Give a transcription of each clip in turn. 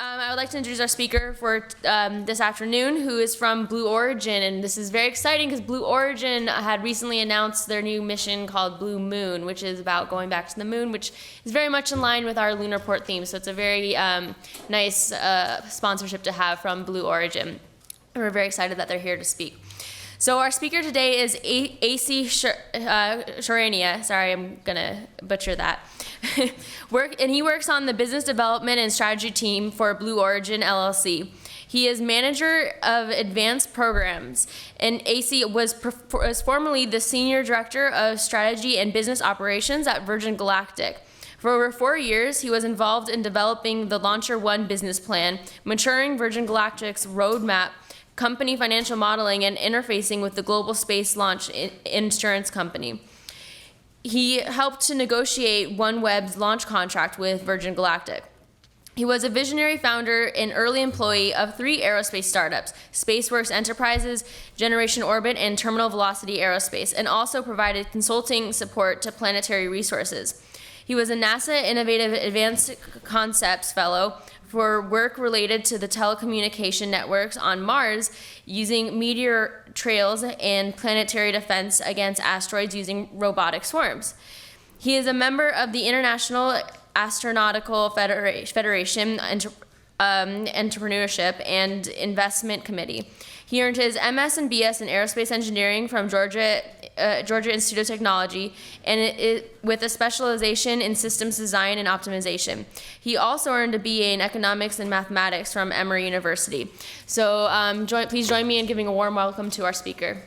I would like to introduce our speaker for this afternoon, who is from Blue Origin, and this is very exciting because Blue Origin had recently announced their new mission called Blue Moon, which is about going back to the moon, which is very much in line with our lunar port theme. So it's a very nice sponsorship to have from Blue Origin. And we're very excited that they're here to speak. So our speaker today is AC Charania. Sorry, I'm gonna butcher that. And he works on the business development and strategy team for Blue Origin LLC. He is manager of advanced programs, and AC was formerly the senior director of strategy and business operations at Virgin Galactic. For over 4 years, he was involved in developing the LauncherOne business plan, maturing Virgin Galactic's roadmap, company financial modeling, and interfacing with the global space launch insurance company. He helped to negotiate OneWeb's launch contract with Virgin Galactic. He was a visionary founder and early employee of 3 aerospace startups, SpaceWorks Enterprises, Generation Orbit, and Terminal Velocity Aerospace, and also provided consulting support to Planetary Resources. He was a NASA Innovative Advanced Concepts Fellow for work related to the telecommunication networks on Mars using meteor trails and planetary defense against asteroids using robotic swarms. He is a member of the International Astronautical Federation, Entrepreneurship, and Investment Committee. He earned his MS and BS in Aerospace Engineering from Georgia Institute of Technology, and with a specialization in systems design and optimization. He also earned a BA in Economics and Mathematics from Emory University. So please join me in giving a warm welcome to our speaker.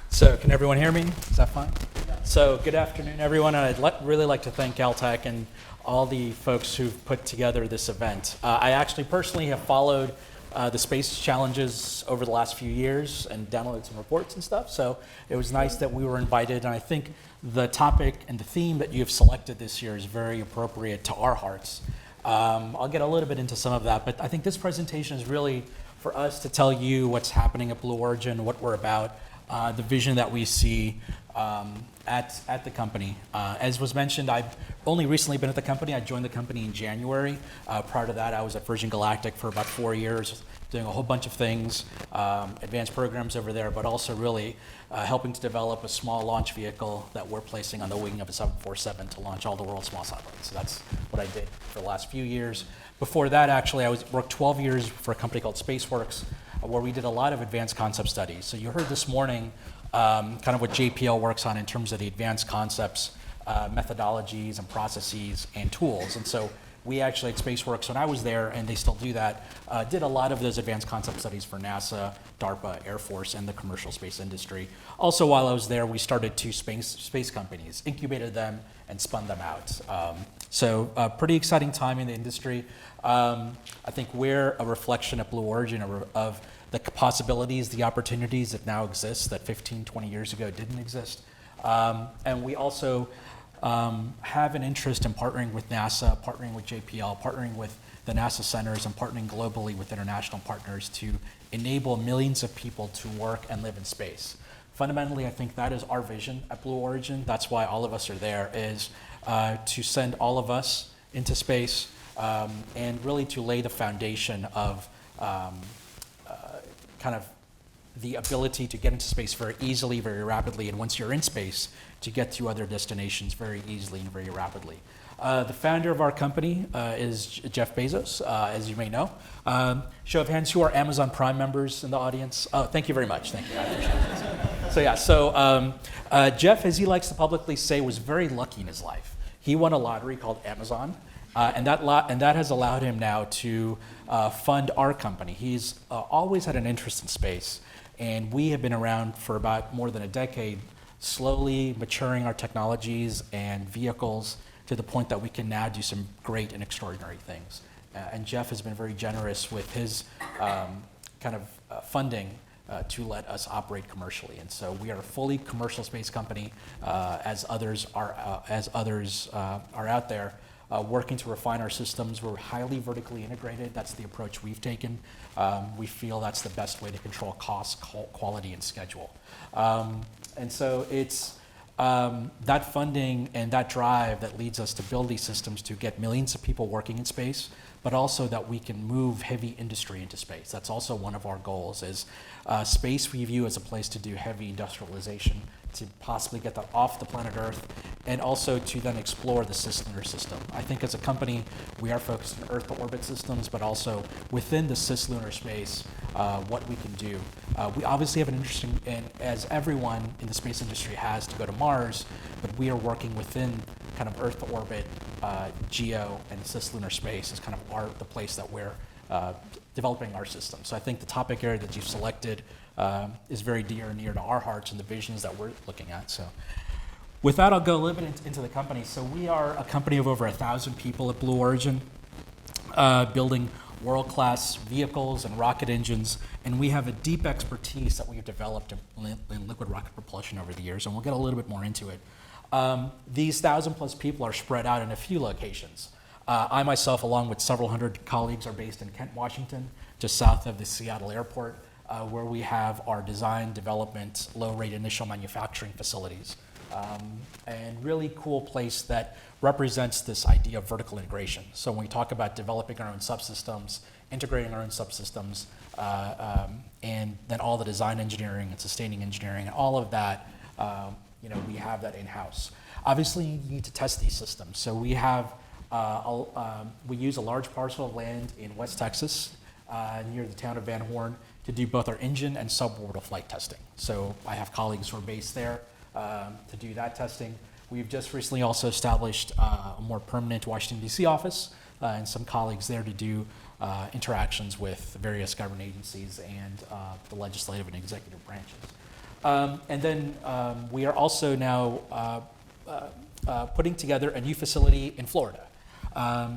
So can everyone hear me? Is that fine? So good afternoon, everyone. And I'd really like to thank Caltech and all the folks who've put together this event. I actually personally have followed the space challenges over the last few years and downloaded some reports and stuff. So it was nice that we were invited. And I think the topic and the theme that you've selected this year is very appropriate to our hearts. I'll get a little bit into some of that, but I think this presentation is really for us to tell you what's happening at Blue Origin, what we're about, the vision that we see at the company. As was mentioned, I've only recently been at the company. I joined the company in January. Prior to that, I was at Virgin Galactic for about 4 years, doing a whole bunch of things, advanced programs over there, but also really helping to develop a small launch vehicle that we're placing on the wing of a 747 to launch all the world's small satellites. So that's what I did for the last few years. Before that, actually, I worked 12 years for a company called SpaceWorks, where we did a lot of advanced concept studies. So you heard this morning kind of what JPL works on in terms of the advanced concepts, methodologies and processes and tools. And so we actually at SpaceWorks, when I was there, and they still do that, did a lot of those advanced concept studies for NASA, DARPA, Air Force, and the commercial space industry. Also, while I was there, we started 2 space companies, incubated them, and spun them out. So pretty exciting time in the industry. I think we're a reflection at Blue Origin of the possibilities, the opportunities that now exist that 15, 20 years ago didn't exist. And we also have an interest in partnering with NASA, partnering with JPL, partnering with the NASA centers, and partnering globally with international partners to enable millions of people to work and live in space. Fundamentally, I think that is our vision at Blue Origin. That's why all of us are there, is to send all of us into space and really to lay the foundation of kind of the ability to get into space very easily, very rapidly, and once you're in space, to get to other destinations very easily and very rapidly. The founder of our company is Jeff Bezos, as you may know. Show of hands, who are Amazon Prime members in the audience? Oh, thank you very much, thank you, I appreciate it. So Jeff, as he likes to publicly say, was very lucky in his life. He won a lottery called Amazon, and that has allowed him now to fund our company. He's always had an interest in space, and we have been around for about more than a decade, slowly maturing our technologies and vehicles to the point that we can now do some great and extraordinary things. And Jeff has been very generous with his funding to let us operate commercially. And so we are a fully commercial space company, as others are out there. Working to refine our systems. We're highly vertically integrated. That's the approach we've taken. We feel that's the best way to control cost, quality, and schedule. And so it's that funding and that drive that leads us to build these systems to get millions of people working in space, but also that we can move heavy industry into space. That's also one of our goals is space we view as a place to do heavy industrialization, to possibly get that off the planet Earth, and also to then explore the cislunar system. I think as a company, we are focused on Earth to orbit systems, but also within the cislunar space, what we can do. We obviously have an interesting, and as everyone in the space industry has, to go to Mars, but we are working within kind of Earth to orbit, geo, and cislunar space is kind of the place that we're developing our system. So I think the topic area that you've selected is very dear and near to our hearts and the visions that we're looking at. So with that, I'll go a little bit into the company. So we are a company of over 1,000 people at Blue Origin, building world-class vehicles and rocket engines, and we have a deep expertise that we've developed in liquid rocket propulsion over the years, and we'll get a little bit more into it. These 1,000+ people are spread out in a few locations. I myself, along with several hundred colleagues, are based in Kent, Washington, just south of the Seattle airport, where we have our design, development, low-rate initial manufacturing facilities. And really cool place that represents this idea of vertical integration. So when we talk about developing our own subsystems, integrating our own subsystems, and then all the design engineering and sustaining engineering, and all of that, we have that in-house. Obviously, you need to test these systems. So we have, we use a large parcel of land in West Texas, near the town of Van Horn, to do both our engine and suborbital flight testing. So I have colleagues who are based there to do that testing. We've just recently also established a more permanent Washington, D.C. office and some colleagues there to do interactions with various government agencies and the legislative and executive branches. And then we are also now putting together a new facility in Florida.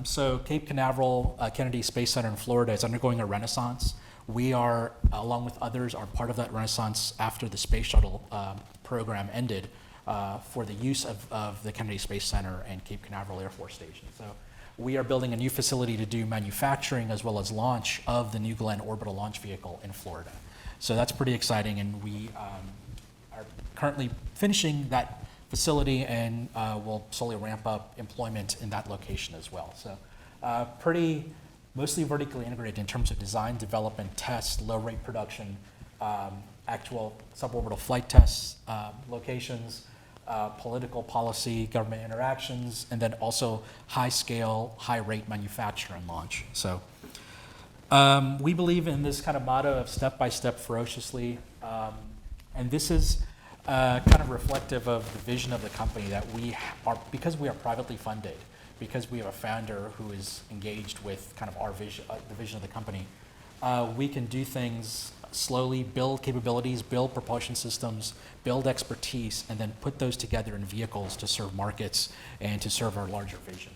So Cape Canaveral Kennedy Space Center in Florida is undergoing a renaissance. We are, along with others, are part of that renaissance after the space shuttle program ended for the use of the Kennedy Space Center and Cape Canaveral Air Force Station. So we are building a new facility to do manufacturing as well as launch of the New Glenn orbital launch vehicle in Florida. So that's pretty exciting, and we are currently finishing that facility and will slowly ramp up employment in that location as well. So mostly vertically integrated in terms of design, development, test, low-rate production, actual suborbital flight tests, locations, political policy, government interactions, and then also high-scale, high-rate manufacture and launch. So we believe in this kind of motto of step-by-step ferociously, and this is kind of reflective of the vision of the company that we are, because we are privately funded, because we have a founder who is engaged with kind of our vision, the vision of the company, we can do things slowly, build capabilities, build propulsion systems, build expertise, and then put those together in vehicles to serve markets and to serve our larger vision.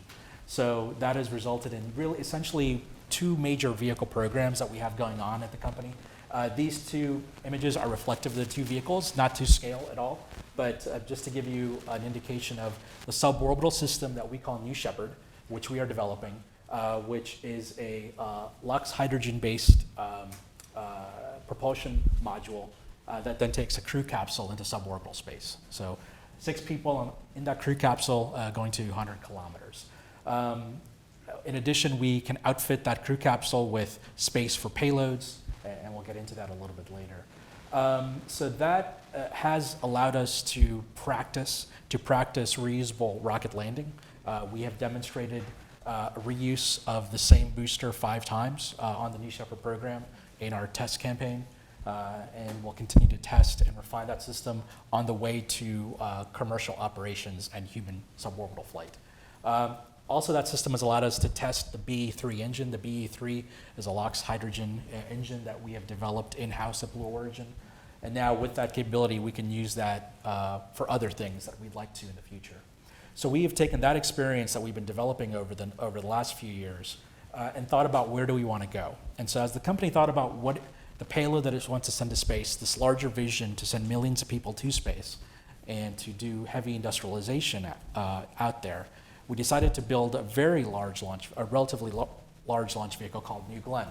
So that has resulted in really essentially 2 major vehicle programs that we have going on at the company. These 2 images are reflective of the 2 vehicles, not to scale at all, but just to give you an indication of the suborbital system that we call New Shepard, which we are developing, which is a LUX hydrogen-based propulsion module that then takes a crew capsule into suborbital space. So 6 people in that crew capsule going to 100 kilometers. In addition, we can outfit that crew capsule with space for payloads, and we'll get into that a little bit later. So that has allowed us to practice reusable rocket landing. We have demonstrated reuse of the same booster 5 times on the New Shepard program in our test campaign, and we'll continue to test and refine that system on the way to commercial operations and human suborbital flight. Also, that system has allowed us to test the BE-3 engine. The BE-3 is a LUX hydrogen engine that we have developed in-house at Blue Origin. And now with that capability, we can use that for other things that we'd like to in the future. So we have taken that experience that we've been developing over the last few years and thought about where do we want to go. And so as the company thought about what the payload that it wants to send to space, this larger vision to send millions of people to space and to do heavy industrialization out there, we decided to build a relatively large launch vehicle called New Glenn.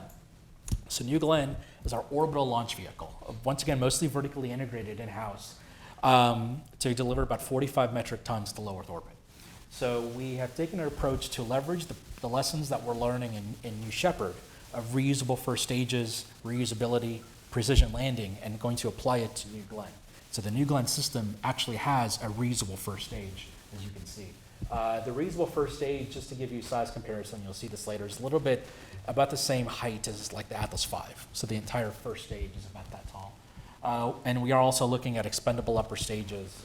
So New Glenn is our orbital launch vehicle. Once again, mostly vertically integrated in-house. to deliver about 45 metric tons to low Earth orbit. So we have taken an approach to leverage the lessons that we're learning in New Shepard of reusable first stages, reusability, precision landing, and going to apply it to New Glenn. So the New Glenn system actually has a reusable first stage, as you can see. The reusable first stage, just to give you size comparison, you'll see this later, is a little bit about the same height as like the Atlas V. So the entire first stage is about that tall. And we are also looking at expendable upper stages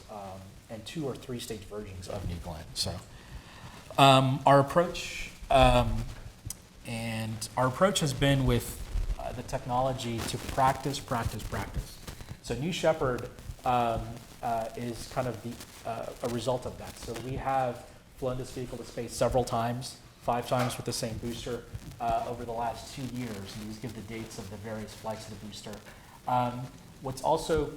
and 2 or 3 stage versions of New Glenn. So our approach has been with the technology to practice. So New Shepard is kind of a result of that. So we have flown this vehicle to space several times, 5 times with the same booster over the last 2 years. And these give the dates of the various flights of the booster. What's also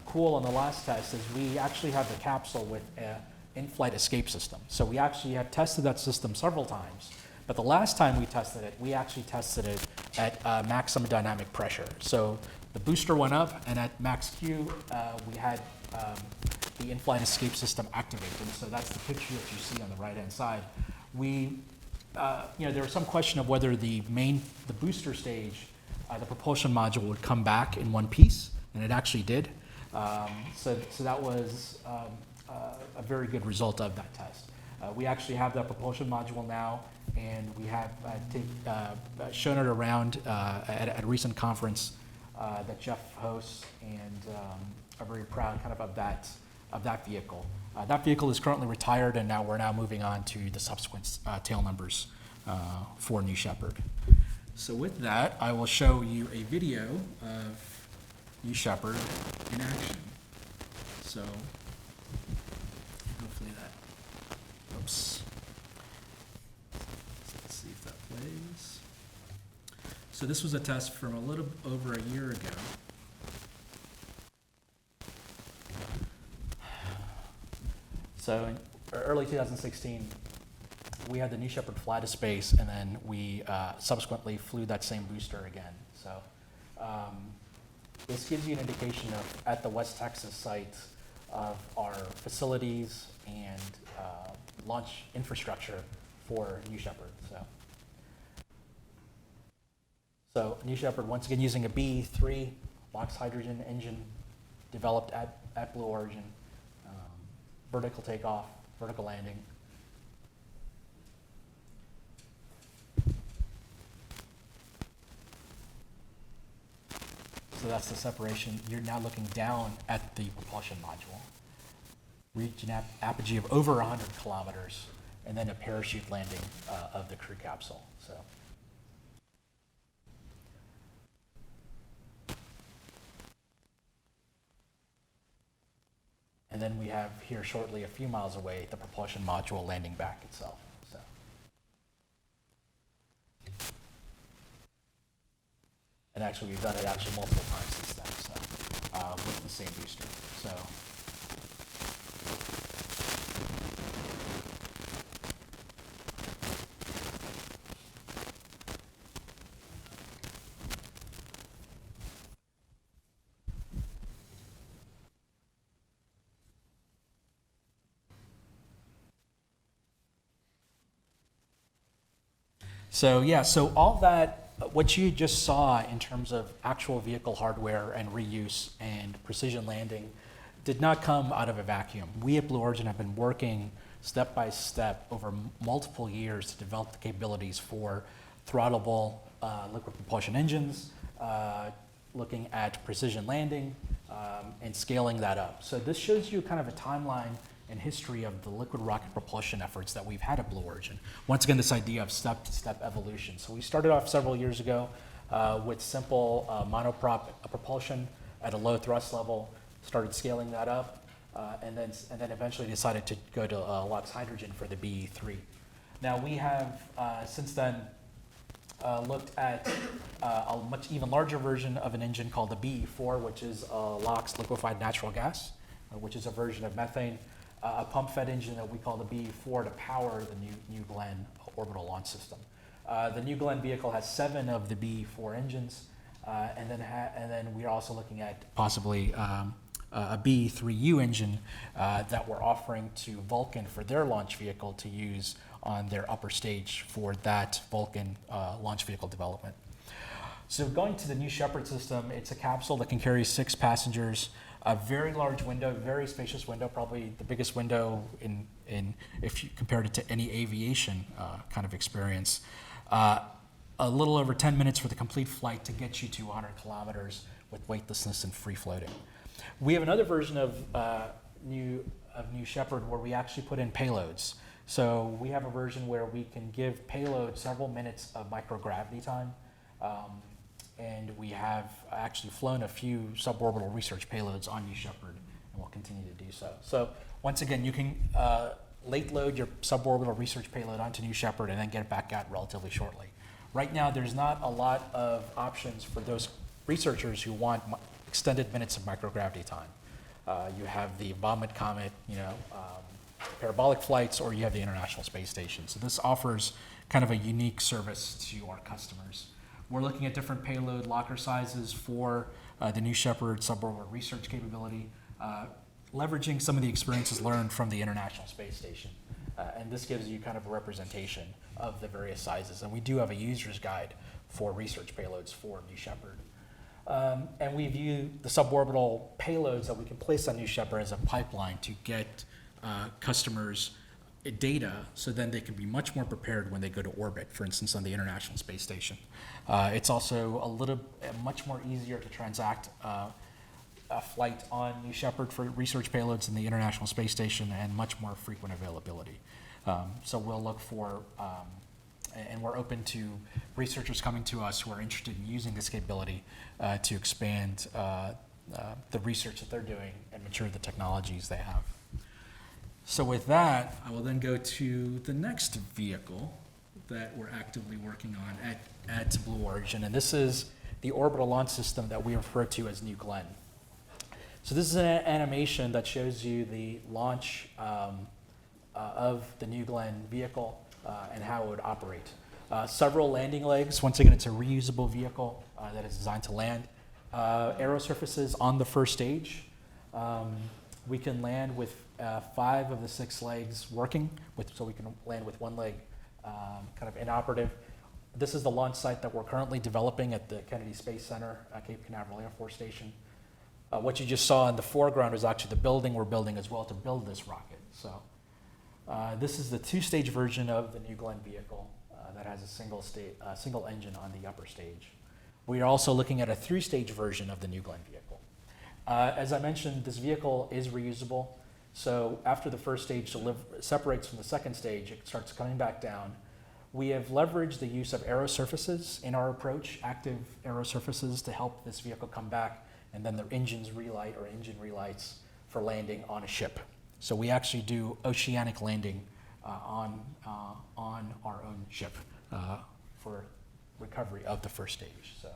cool on the last test is we actually have the capsule with an in-flight escape system. So we actually have tested that system several times. But the last time we tested it, we actually tested it at maximum dynamic pressure. So the booster went up, and at max Q, we had the in-flight escape system activated. So that's the picture that you see on the right-hand side. There was some question of whether the booster stage, the propulsion module would come back in one piece, and it actually did. So that was a very good result of that test. We actually have that propulsion module now, and we have shown it around at a recent conference that Jeff hosts, and are very proud of that vehicle. That vehicle is currently retired, and we're now moving on to the subsequent tail numbers for New Shepard. So with that, I will show you a video of New Shepard in action. So hopefully that, oops. Let's see if that plays. So this was a test from a little over a year ago. So in early 2016, we had the New Shepard fly to space, and then we subsequently flew that same booster again. So this gives you an indication of, at the West Texas site, of our facilities and launch infrastructure for New Shepard. So New Shepard, once again, using a B3 box hydrogen engine developed at Blue Origin, vertical takeoff, vertical landing. So that's the separation. You're now looking down at the propulsion module. Reach an apogee of over 100 kilometers, and then a parachute landing of the crew capsule. So. And then we have here shortly, a few miles away, the propulsion module landing back itself. So. And actually, we've done it multiple times since then, so, with the same booster. So. So all that, what you just saw in terms of actual vehicle hardware and reuse and precision landing did not come out of a vacuum. We at Blue Origin have been working step by step over multiple years to develop the capabilities for throttleable liquid propulsion engines, looking at precision landing, and scaling that up. So this shows you kind of a timeline and history of the liquid rocket propulsion efforts that we've had at Blue Origin. Once again, this idea of step-to-step evolution. So we started off several years ago with simple monoprop propulsion at a low thrust level, started scaling that up, and then eventually decided to go to LOX hydrogen for the BE3. Now we have since then looked at a much even larger version of an engine called the BE4, which is LOX liquefied natural gas, which is a version of methane. A pump-fed engine that we call the BE4 to power the New Glenn orbital launch system. The New Glenn vehicle has 7 of the BE4 engines, and then we are also looking at possibly a B-3U engine that we're offering to Vulcan for their launch vehicle to use on their upper stage for that Vulcan launch vehicle development. So going to the new Shepard system, it's a capsule that can carry 6 passengers, a very large window, very spacious window, probably the biggest window in if you compared it to any aviation kind of experience. A little over 10 minutes for the complete flight to get you to 100 kilometers with weightlessness and free floating. We have another version of new Shepard where we actually put in payloads. So we have a version where we can give payload several minutes of microgravity time. And we have actually flown a few suborbital research payloads on New Shepard, and we'll continue to do so. So once again, you can late load your suborbital research payload onto New Shepard and then get it back out relatively shortly. Right now, there's not a lot of options for those researchers who want extended minutes of microgravity time. You have the Vomit Comet, parabolic flights, or you have the International Space Station. So this offers kind of a unique service to our customers. We're looking at different payload locker sizes for the New Shepard suborbital research capability, leveraging some of the experiences learned from the International Space Station. And this gives you kind of a representation of the various sizes. And we do have a user's guide for research payloads for New Shepard. And we view the suborbital payloads that we can place on New Shepard as a pipeline to get customers data so then they can be much more prepared when they go to orbit, for instance, on the International Space Station. It's also much more easier to transact a flight on New Shepard for research payloads in the International Space Station and much more frequent availability. So we'll look for, and we're open to researchers coming to us who are interested in using this capability to expand the research that they're doing and mature the technologies they have. So with that, I will then go to the next vehicle that we're actively working on at Blue Origin, and this is the orbital launch system that we refer to as New Glenn. So this is an animation that shows you the launch of the New Glenn vehicle and how it would operate. Several landing legs. Once again, it's a reusable vehicle that is designed to land. Aero surfaces on the first stage. We can land with 5 of the 6 legs working, so we can land with 1 leg kind of inoperative. This is the launch site that we're currently developing at the Kennedy Space Center, Cape Canaveral Air Force Station. What you just saw in the foreground is actually the building we're building as well to build this rocket. So this is the 2-stage version of the New Glenn vehicle that has a single engine on the upper stage. We are also looking at a 3-stage version of the New Glenn vehicle. As I mentioned, this vehicle is reusable. So after the first stage separates from the second stage, it starts coming back down. We have leveraged the use of aero surfaces in our approach, active aero surfaces, to help this vehicle come back, and then the engine relights for landing on a ship. So we actually do oceanic landing on our own ship for recovery of the first stage. So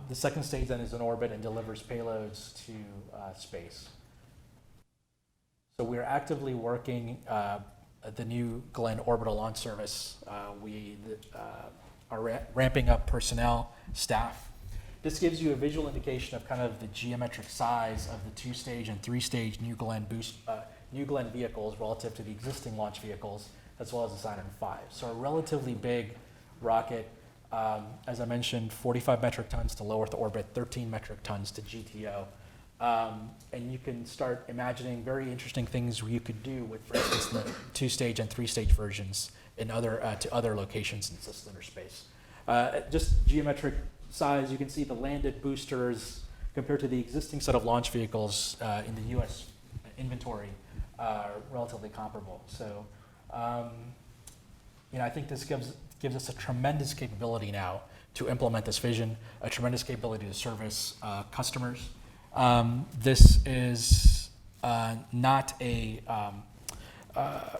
the second stage then is in orbit and delivers payloads to space. So we're actively working the New Glenn orbital launch service. We are ramping up personnel, staff. This gives you a visual indication of kind of the geometric size of the 2-stage and 3-stage New Glenn vehicles relative to the existing launch vehicles, as well as the Saturn V. So a relatively big rocket. As I mentioned, 45 metric tons to low Earth orbit, 13 metric tons to GTO. And you can start imagining very interesting things you could do with, for instance, the 2-stage and 3-stage versions in to other locations in cislunar space. Just geometric size, you can see the landed boosters compared to the existing set of launch vehicles in the U.S. inventory are relatively comparable. So, I think this gives us a tremendous capability now to implement this vision, a tremendous capability to service customers. This is not a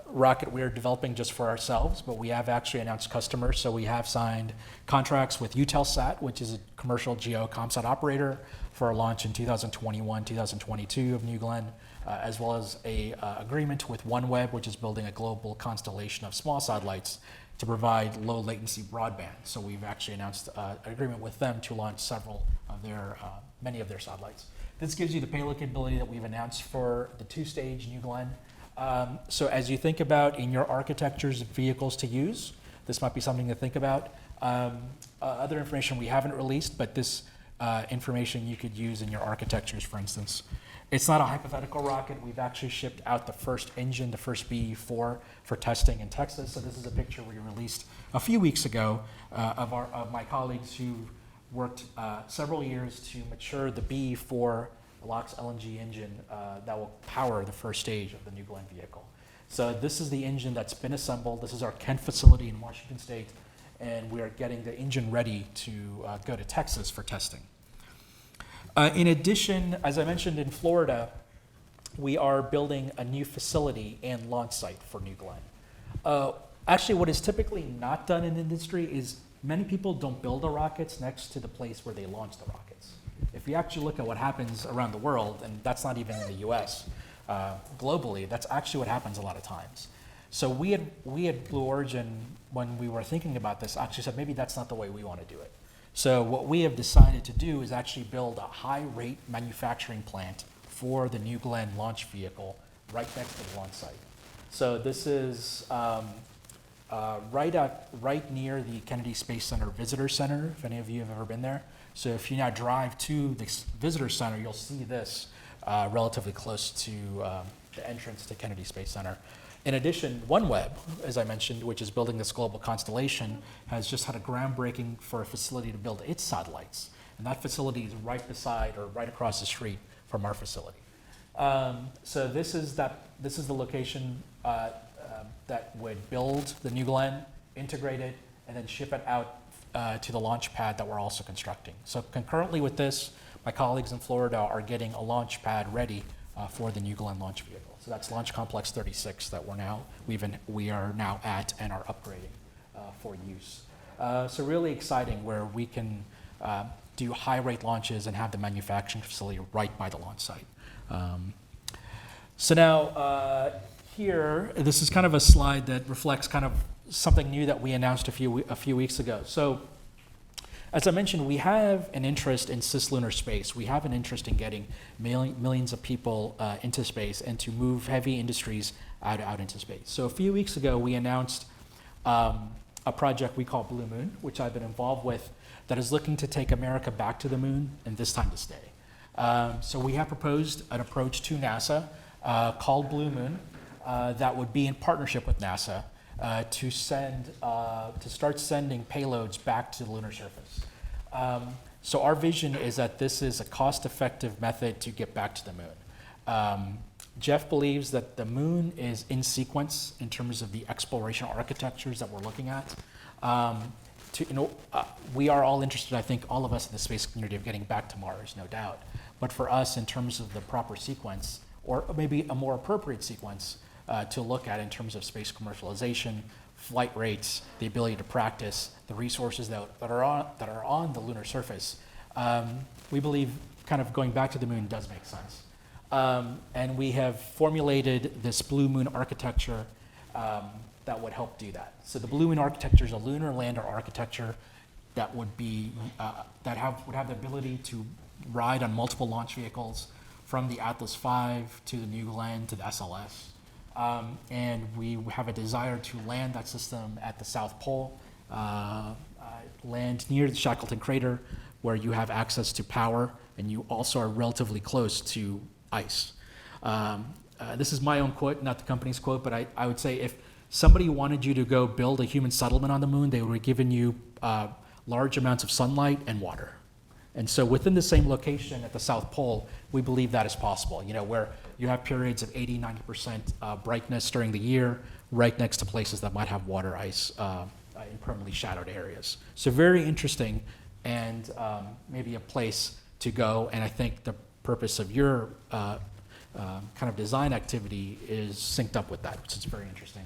rocket we're developing just for ourselves, but we have actually announced customers. So we have signed contracts with Eutelsat, which is a commercial GEO ComSat operator, for a launch in 2021, 2022 of New Glenn, as well as a agreement with OneWeb, which is building a global constellation of small satellites to provide low latency broadband. So we've actually announced an agreement with them to launch several of their many of their satellites. This gives you the payload capability that we've announced for the 2-stage New Glenn. So as you think about in your architectures of vehicles to use, this might be something to think about. Other information we haven't released, but this information you could use in your architectures, for instance. It's not a hypothetical rocket. We've actually shipped out the first engine, the first BE-4, for testing in Texas. So this is a picture we released a few weeks ago of my colleagues who worked several years to mature the BE-4 LOX LNG engine that will power the first stage of the New Glenn vehicle. So this is the engine that's been assembled. This is our Kent facility in Washington State, and we are getting the engine ready to go to Texas for testing. In addition, as I mentioned in Florida, we are building a new facility and launch site for New Glenn. Actually, what is typically not done in industry is many people don't build the rockets next to the place where they launch the rockets. If you actually look at what happens around the world, and that's not even in the US, globally, that's actually what happens a lot of times. So we at Blue Origin, when we were thinking about this, actually said maybe that's not the way we want to do it. So what we have decided to do is actually build a high-rate manufacturing plant for the New Glenn launch vehicle right next to the launch site. So this is right near the Kennedy Space Center Visitor Center, if any of you have ever been there. So if you now drive to the Visitor Center, you'll see this relatively close to the entrance to Kennedy Space Center. In addition, OneWeb, as I mentioned, which is building this global constellation, has just had a groundbreaking for a facility to build its satellites. And that facility is right beside or right across the street from our facility. So this is the location that would build the New Glenn, integrate it, and then ship it out to the launch pad that we're also constructing. So concurrently with this, my colleagues in Florida are getting a launch pad ready for the New Glenn launch vehicle. So that's Launch Complex 36 that we are now at and are upgrading for use. So really exciting where we can do high-rate launches and have the manufacturing facility right by the launch site. So now here, this is kind of a slide that reflects kind of something new that we announced a few weeks ago. So as I mentioned, we have an interest in cislunar space. We have an interest in getting millions of people into space and to move heavy industries out into space. So a few weeks ago, we announced a project we call Blue Moon, which I've been involved with, that is looking to take America back to the moon and this time to stay. So we have proposed an approach to NASA called Blue Moon that would be in partnership with NASA to start sending payloads back to the lunar surface. So our vision is that this is a cost-effective method to get back to the moon. Jeff believes that the moon is in sequence in terms of the exploration architectures that we're looking at. We are all interested, I think, all of us in the space community, of getting back to Mars, no doubt. But for us, in terms of the proper sequence, or maybe a more appropriate sequence to look at in terms of space commercialization, flight rates, the ability to practice, the resources that are on the lunar surface, we believe kind of going back to the moon does make sense. And we have formulated this Blue Moon architecture that would help do that. So the Blue Moon architecture is a lunar lander architecture that would be would have the ability to ride on multiple launch vehicles, from the Atlas V to the New Glenn to the SLS. And we have a desire to land that system at the South Pole, land near the Shackleton crater, where you have access to power, and you also are relatively close to ice. This is my own quote, not the company's quote, but I would say if somebody wanted you to go build a human settlement on the moon, they would have given you large amounts of sunlight and water. And so within the same location at the South Pole, we believe that is possible, where you have periods of 80, 90% brightness during the year, right next to places that might have water ice in permanently shadowed areas. So very interesting, and maybe a place to go. And I think the purpose of your kind of design activity is synced up with that, which is very interesting.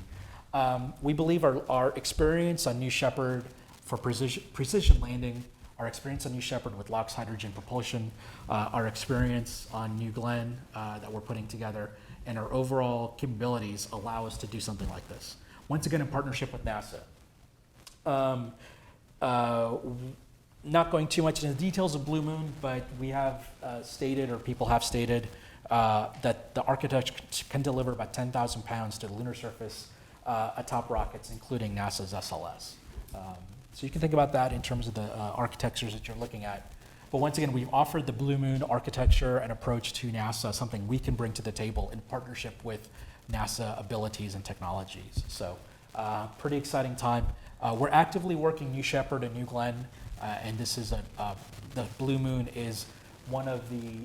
We believe our experience on New Shepard for precision landing, our experience on New Shepard with LOX hydrogen propulsion, our experience on New Glenn that we're putting together, and our overall capabilities allow us to do something like this. Once again, in partnership with NASA. not going too much into the details of Blue Moon, but we have stated, or people have stated, that the architecture can deliver about 10,000 pounds to the lunar surface atop rockets, including NASA's SLS. So you can think about that in terms of the architectures that you're looking at. But once again, we've offered the Blue Moon architecture and approach to NASA, something we can bring to the table in partnership with NASA abilities and technologies. So pretty exciting time. We're actively working New Shepard and New Glenn, and this is the Blue Moon is one of the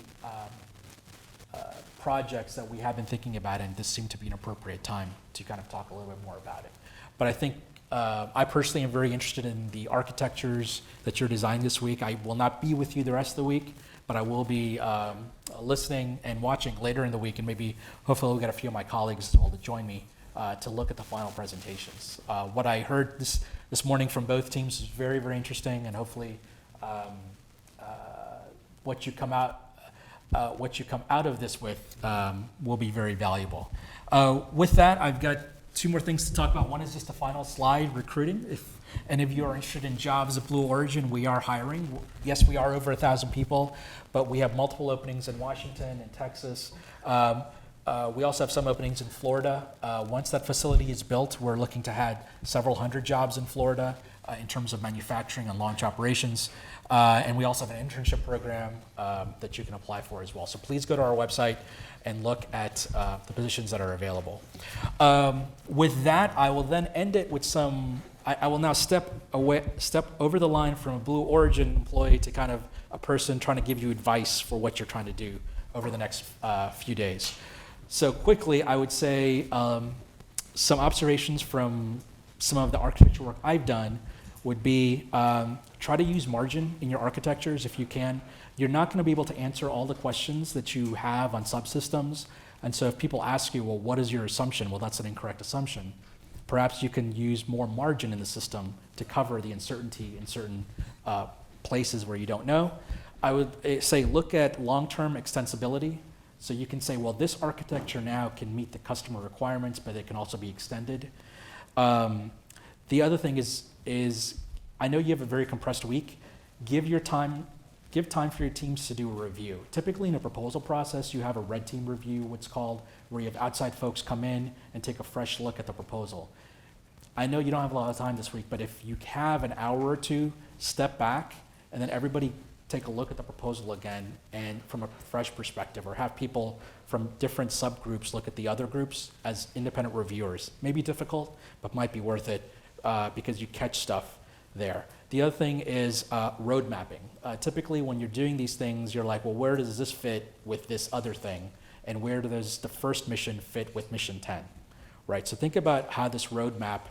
projects that we have been thinking about, and this seemed to be an appropriate time to kind of talk a little bit more about it. But I think I personally am very interested in the architectures that you're designing this week. I will not be with you the rest of the week, but I will be listening and watching later in the week, and maybe hopefully we'll get a few of my colleagues as well to join me to look at the final presentations. What I heard this morning from both teams is very, very interesting, and hopefully what you come out of this with will be very valuable. With that, I've got two more things to talk about. One is just the final slide, recruiting. If any of you are interested in jobs at Blue Origin, we are hiring. Yes, we are over 1,000 people, but we have multiple openings in Washington and Texas. We also have some openings in Florida. Once that facility is built, we're looking to add several hundred jobs in Florida in terms of manufacturing and launch operations. And we also have an internship program that you can apply for as well. So please go to our website and look at the positions that are available. With that, I will then end it with I will now step over the line from a Blue Origin employee to kind of a person trying to give you advice for what you're trying to do over the next few days. So quickly, I would say some observations from some of the architecture work I've done would be try to use margin in your architectures if you can. You're not going to be able to answer all the questions that you have on subsystems. And so if people ask you, well, what is your assumption? Well, that's an incorrect assumption. Perhaps you can use more margin in the system to cover the uncertainty in certain places where you don't know. I would say look at long-term extensibility. So you can say, well, this architecture now can meet the customer requirements, but it can also be extended. The other thing is I know you have a very compressed week. Give time for your teams to do a review. Typically in a proposal process, you have a red team review, what's called, where you have outside folks come in and take a fresh look at the proposal. I know you don't have a lot of time this week, but if you have an hour or two, step back, and then everybody take a look at the proposal again, and from a fresh perspective, or have people from different subgroups look at the other groups as independent reviewers. Maybe difficult, but might be worth it because you catch stuff there. The other thing is road mapping. Typically when you're doing these things, you're like, well, where does this fit with this other thing? And where does the first mission fit with mission 10, right? So think about how this roadmap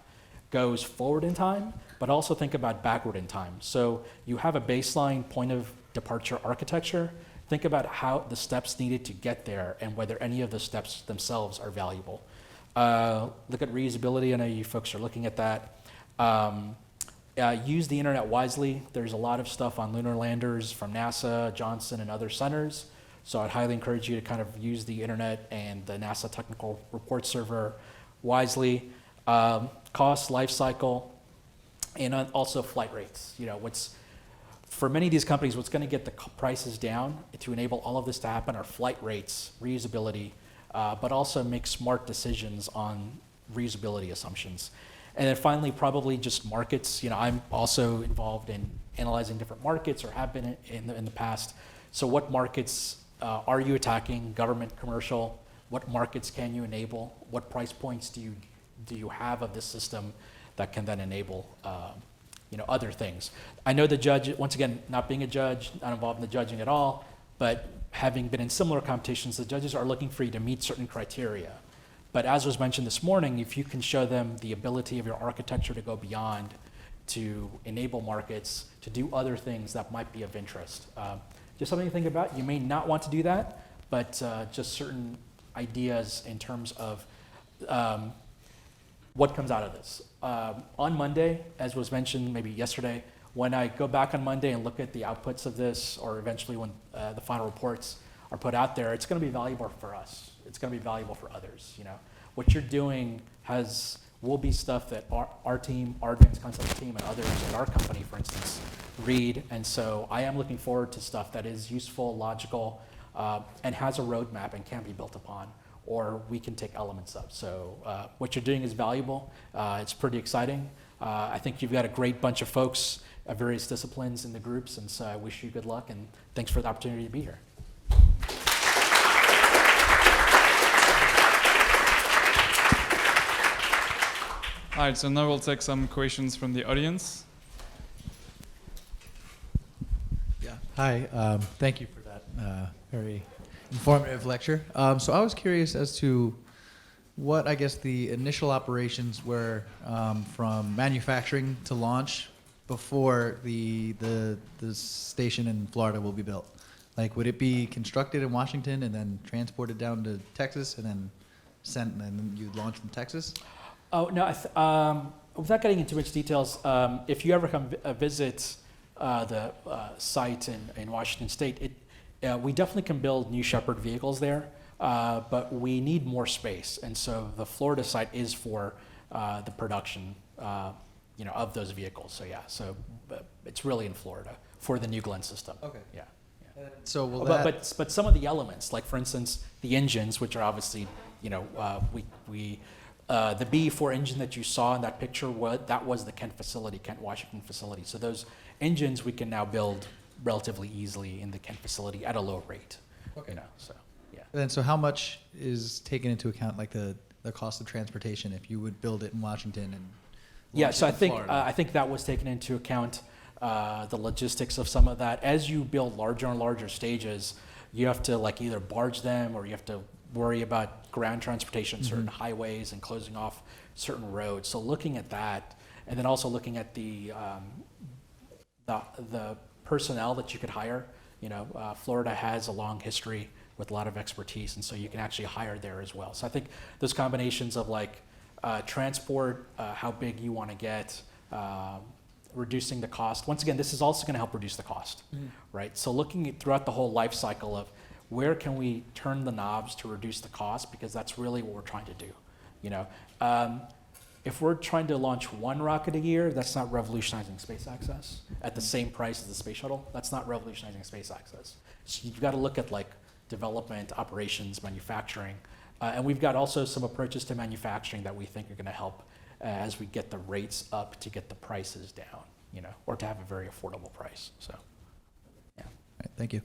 goes forward in time, but also think about backward in time. So you have a baseline point of departure architecture. Think about how the steps needed to get there and whether any of the steps themselves are valuable. Look at reusability. I know you folks are looking at that. Use the internet wisely. There's a lot of stuff on lunar landers from NASA, Johnson, and other centers. So I'd highly encourage you to kind of use the internet and the NASA technical report server wisely. Cost, life cycle, and also flight rates. You know, for many of these companies, what's going to get the prices down to enable all of this to happen are flight rates, reusability, but also make smart decisions on reusability assumptions. And then finally, probably just markets. You know, I'm also involved in analyzing different markets, or have been in the past. So what markets are you attacking? Government, commercial? What markets can you enable? What price points do you have of this system that can then enable other things? I know the judge, once again, not being a judge, not involved in the judging at all, but having been in similar competitions, the judges are looking for you to meet certain criteria. But as was mentioned this morning, if you can show them the ability of your architecture to go beyond, to enable markets, to do other things that might be of interest. Just something to think about. You may not want to do that, but just certain ideas in terms of what comes out of this. On Monday, as was mentioned maybe yesterday, when I go back on Monday and look at the outputs of this, or eventually when the final reports are put out there, it's going to be valuable for us. It's going to be valuable for others. You know, what you're doing has will be stuff that our team, our advanced concept team, and others at our company, for instance, read. And so I am looking forward to stuff that is useful, logical, and has a roadmap and can be built upon, or we can take elements of. So what you're doing is valuable. It's pretty exciting. I think you've got a great bunch of folks of various disciplines in the groups, and so I wish you good luck, and thanks for the opportunity to be here. All right, so now we'll take some questions from the audience. Yeah. Hi. Thank you for that very informative lecture. So I was curious as to what I guess the initial operations were from manufacturing to launch before the station in Florida will be built. Like, would it be constructed in Washington and then transported down to Texas and then sent, and then you'd launch from Texas? Oh, no, without getting into much details, if you ever come visit the site in Washington State, we definitely can build new Shepard vehicles there, but we need more space. And so the Florida site is for the production of those vehicles. So yeah, so it's really in Florida for the New Glenn system. Okay. Yeah. So will but some of the elements, like for instance, the engines, which are obviously, the B4 engine that you saw in that picture, that was the Kent Washington facility. So those engines we can now build relatively easily in the Kent facility at a low rate. Okay. So yeah. And so how much is taken into account, like the cost of transportation, if you would build it in Washington and so I think that was taken into account, the logistics of some of that. As you build larger and larger stages, you have to like either barge them, or you have to worry about ground transportation, certain highways, and closing off certain roads. So looking at that, and then also looking at the personnel that you could hire. Florida has a long history with a lot of expertise, and so you can actually hire there as well. So I think those combinations of like transport, how big you want to get, reducing the cost. Once again, this is also going to help reduce the cost, right? So looking at throughout the whole life cycle of where can we turn the knobs to reduce the cost, because that's really what we're trying to do. If we're trying to launch one rocket a year, that's not revolutionizing space access at the same price as the space shuttle. That's not revolutionizing space access. So you've got to look at like development, operations, manufacturing, and we've got also some approaches to manufacturing that we think are going to help as we get the rates up to get the prices down, or to have a very affordable price. So, yeah. All right, thank you.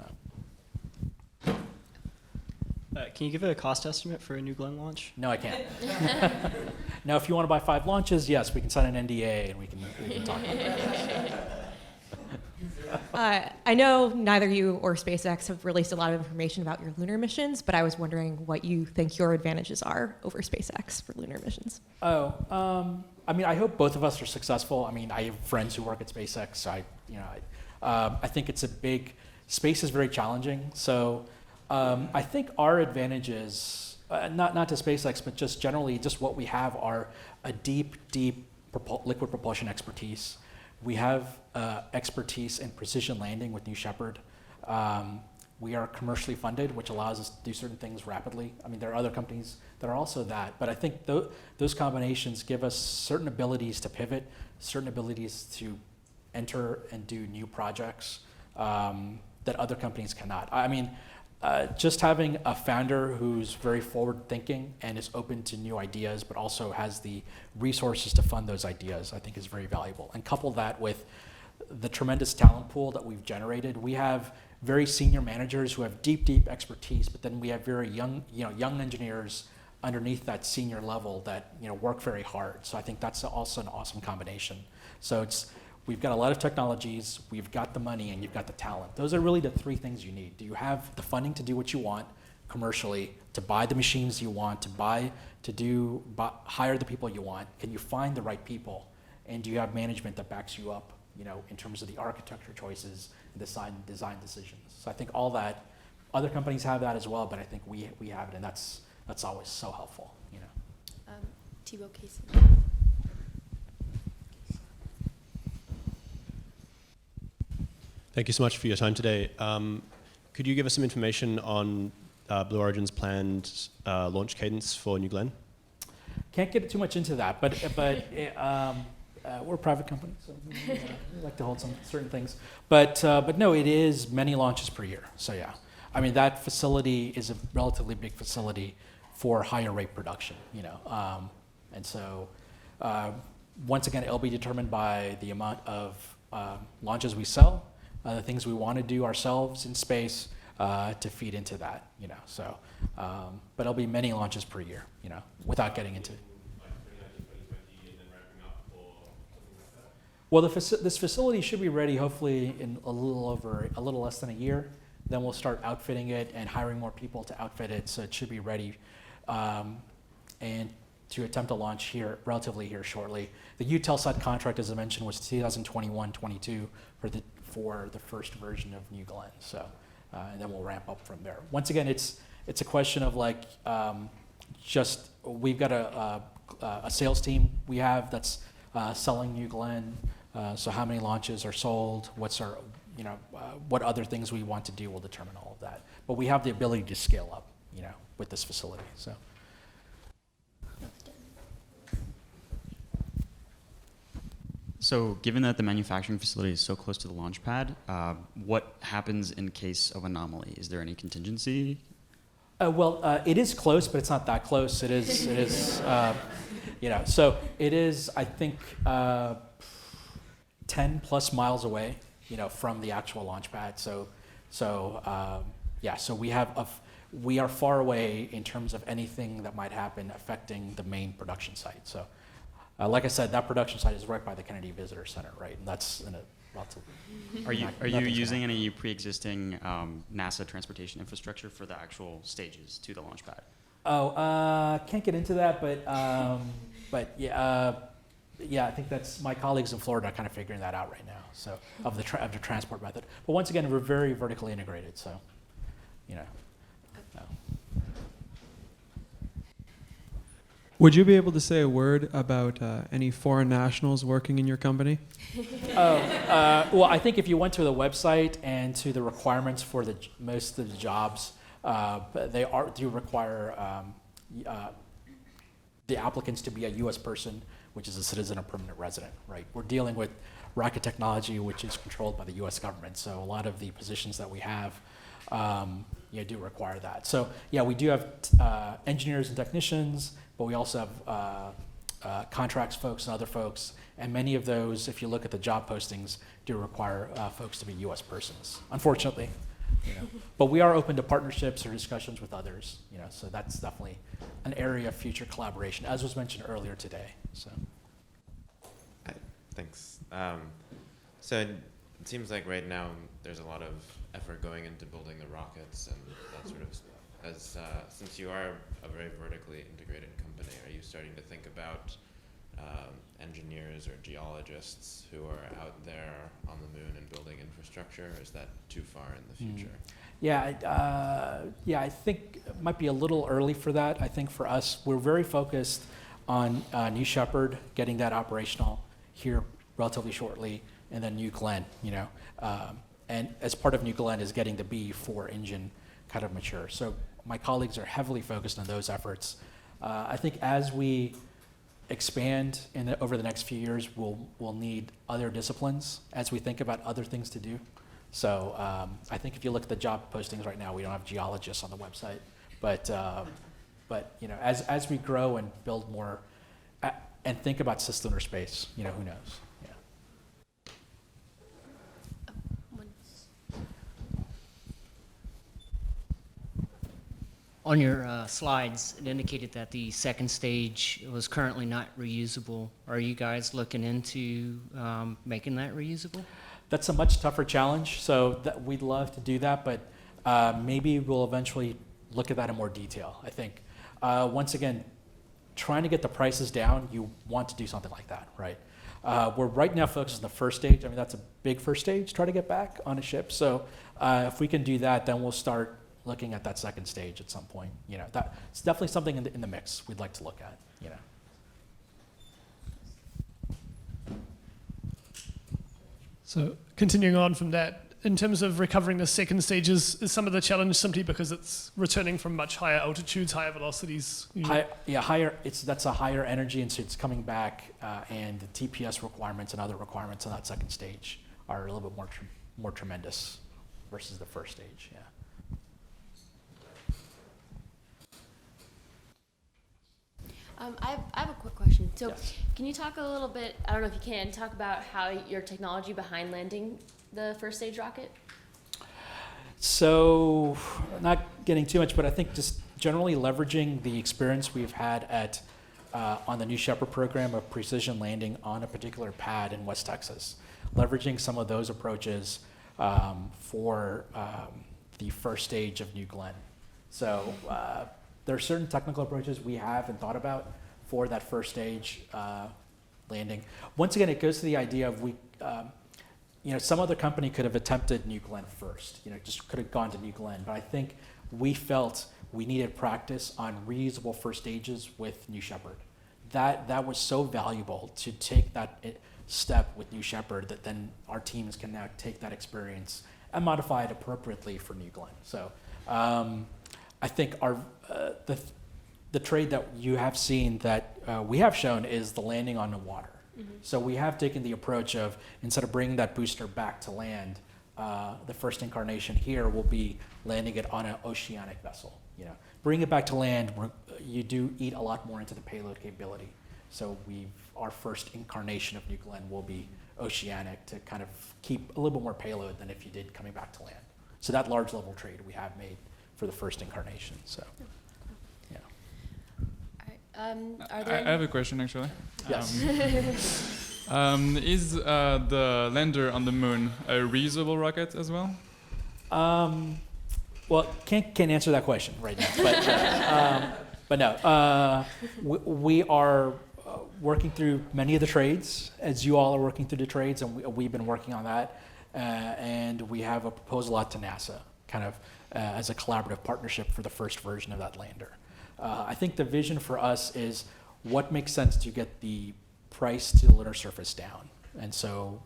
Can you give a cost estimate for a New Glenn launch? No, I can't. Now, if you want to buy 5 launches, yes, we can sign an NDA and we can talk about that. I know neither you or SpaceX have released a lot of information about your lunar missions, but I was wondering what you think your advantages are over SpaceX for lunar missions. I hope both of us are successful. I have friends who work at SpaceX. I think it's space is very challenging. So I think our advantages, not to SpaceX, but just generally, just what we have are a deep liquid propulsion expertise. We have expertise in precision landing with New Shepard. We are commercially funded, which allows us to do certain things rapidly. There are other companies that are also that, but I think those combinations give us certain abilities to pivot, certain abilities to enter and do new projects that other companies cannot. Just having a founder who's very forward-thinking and is open to new ideas, but also has the resources to fund those ideas, I think is very valuable. And couple that with the tremendous talent pool that we've generated. We have very senior managers who have deep expertise, but then we have very young engineers underneath that senior level that work very hard. So I think that's also an awesome combination. So we've got a lot of technologies, we've got the money, and you've got the talent. Those are really the 3 things you need. Do you have the funding to do what you want commercially, to buy the machines you want, hire the people you want? Can you find the right people? And do you have management that backs you up, in terms of the architecture choices and design decisions? So I think all that, other companies have that as well, but I think we have it, and that's always so helpful, Thibaut Casey. Thank you so much for your time today. Could you give us some information on Blue Origin's planned launch cadence for New Glenn? Can't get too much into that, but we're a private company, so we like to hold some certain things. But no, it is many launches per year. So yeah, I mean that facility is a relatively big facility for higher rate production, and so once again, it'll be determined by the amount of launches we sell, the things we want to do ourselves in space to feed into that, So, but it'll be many launches per year, without getting into. Well, this facility should be ready hopefully in a little less than a year. Then we'll start outfitting it and hiring more people to outfit it, so it should be ready, and to attempt a launch here shortly. The Eutelsat contract, as I mentioned, was 2021-22 for the first version of New Glenn. So, and then we'll ramp up from there. Once again, it's a question of like just we've got a sales team we have that's selling New Glenn. So how many launches are sold? What's our what other things we want to do will determine all of that. But we have the ability to scale up, with this facility. So. So given that the manufacturing facility is so close to the launch pad, what happens in case of anomaly? Is there any contingency? It is close, but it's not that close. It is, so it is, I think, 10 plus miles away, from the actual launch pad. So we are far away in terms of anything that might happen affecting the main production site. So, like I said, that production site is right by the Kennedy Visitor Center, right? And that's in a relatively. Are you using any pre-existing NASA transportation infrastructure for the actual stages to the launch pad? Can't get into that, but yeah, I think that's my colleagues in Florida are kind of figuring that out right now. So of the transport method, but once again, we're very vertically integrated. So, Would you be able to say a word about any foreign nationals working in your company? Well, I think if you went to the website and to the requirements for most of the jobs, they do require the applicants to be a U.S. person, which is a citizen or permanent resident, right? We're dealing with rocket technology, which is controlled by the U.S. government, so a lot of the positions that we have do require that. So yeah, we do have engineers and technicians, but we also have contracts folks and other folks, and many of those, if you look at the job postings, do require folks to be U.S. persons, unfortunately. But we are open to partnerships or discussions with others, so that's definitely an area of future collaboration, as was mentioned earlier today. So. Hi, thanks. So it seems like right now there's a lot of effort going into building the rockets and that sort of stuff. Since you are a very vertically integrated company, are you starting to think about engineers or geologists who are out there on the moon and building infrastructure, or is that too far in the future? I think it might be a little early for that. I think for us, we're very focused on New Shepard, getting that operational here relatively shortly, and then New Glenn, and as part of New Glenn is getting the B4 engine kind of mature. So my colleagues are heavily focused on those efforts. I think as we expand over the next few years, we'll need other disciplines as we think about other things to do. So I think if you look at the job postings right now, we don't have geologists on the website, but as we grow and build more and think about cislunar space, who knows? On your slides, it indicated that the second stage was currently not reusable. Are you guys looking into making that reusable? That's a much tougher challenge, so we'd love to do that, but maybe we'll eventually look at that in more detail, I think. Once again, trying to get the prices down, you want to do something like that, right? We're right now focused on the first stage. I mean, that's a big first stage, try to get back on a ship. So if we can do that, then we'll start looking at that second stage at some point. It's definitely something in the mix we'd like to look at. So continuing on from that, in terms of recovering the second stage, is some of the challenge simply because it's returning from much higher altitudes, higher velocities? Higher. That's a higher energy, and so it's coming back, and the TPS requirements and other requirements on that second stage are a little bit more tremendous versus the first stage. Yeah. I have a quick question. So, Yes. Can you talk a little bit? I don't know if you can talk about how your technology behind landing the first stage rocket. So, not getting too much, but I think just generally leveraging the experience we've had at on the new Shepard program of precision landing on a particular pad in West Texas, leveraging some of those approaches for the first stage of New Glenn. So there are certain technical approaches we have and thought about for that first stage landing. Once again, it goes to the idea of some other company could have attempted New Glenn first, just could have gone to New Glenn. But I think we felt we needed practice on reusable first stages with New Shepard. That was so valuable to take that step with New Shepard that then our teams can now take that experience and modify it appropriately for New Glenn. So I think our the trade that you have seen that we have shown is the landing on the water. Mm-hmm. So we have taken the approach of, instead of bringing that booster back to land, the first incarnation here will be landing it on an oceanic vessel. Bring it back to land, you do eat a lot more into the payload capability. So our first incarnation of New Glenn will be oceanic to kind of keep a little bit more payload than if you did coming back to land. So that large level trade we have made for the first incarnation. So, yeah. All right. Are there I have a question actually. Yes. Is the lander on the moon a reusable rocket as well? Well, can't answer that question right now, but no. We are working through many of the trades, as you all are working through the trades, and we've been working on that, and we have a proposal out to NASA, kind of as a collaborative partnership for the first version of that lander. I think the vision for us is what makes sense to get the price to the lunar surface down, and so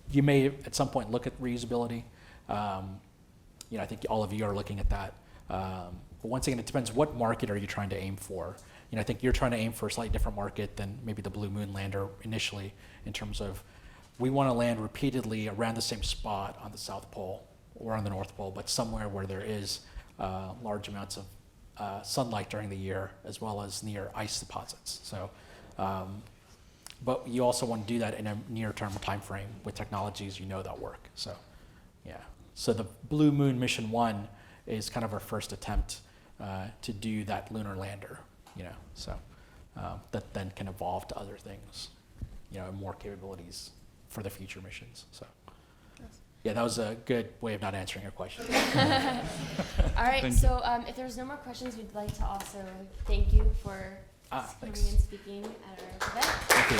you may at some point look at reusability. I think all of you are looking at that. But once again, it depends what market are you trying to aim for. I think you're trying to aim for a slightly different market than maybe the Blue Moon lander initially, in terms of we want to land repeatedly around the same spot on the South Pole or on the North Pole, but somewhere where there is large amounts of sunlight during the year, as well as near ice deposits. So, but you also want to do that in a near-term time frame with technologies that work. So, yeah. So the Blue Moon Mission 1 is kind of our first attempt to do that lunar lander, so that then can evolve to other things, and more capabilities for the future missions. So, yeah, that was a good way of not answering your question. All right, so if there's no more questions, we'd like to also thank you for coming and speaking at our event. Thank you.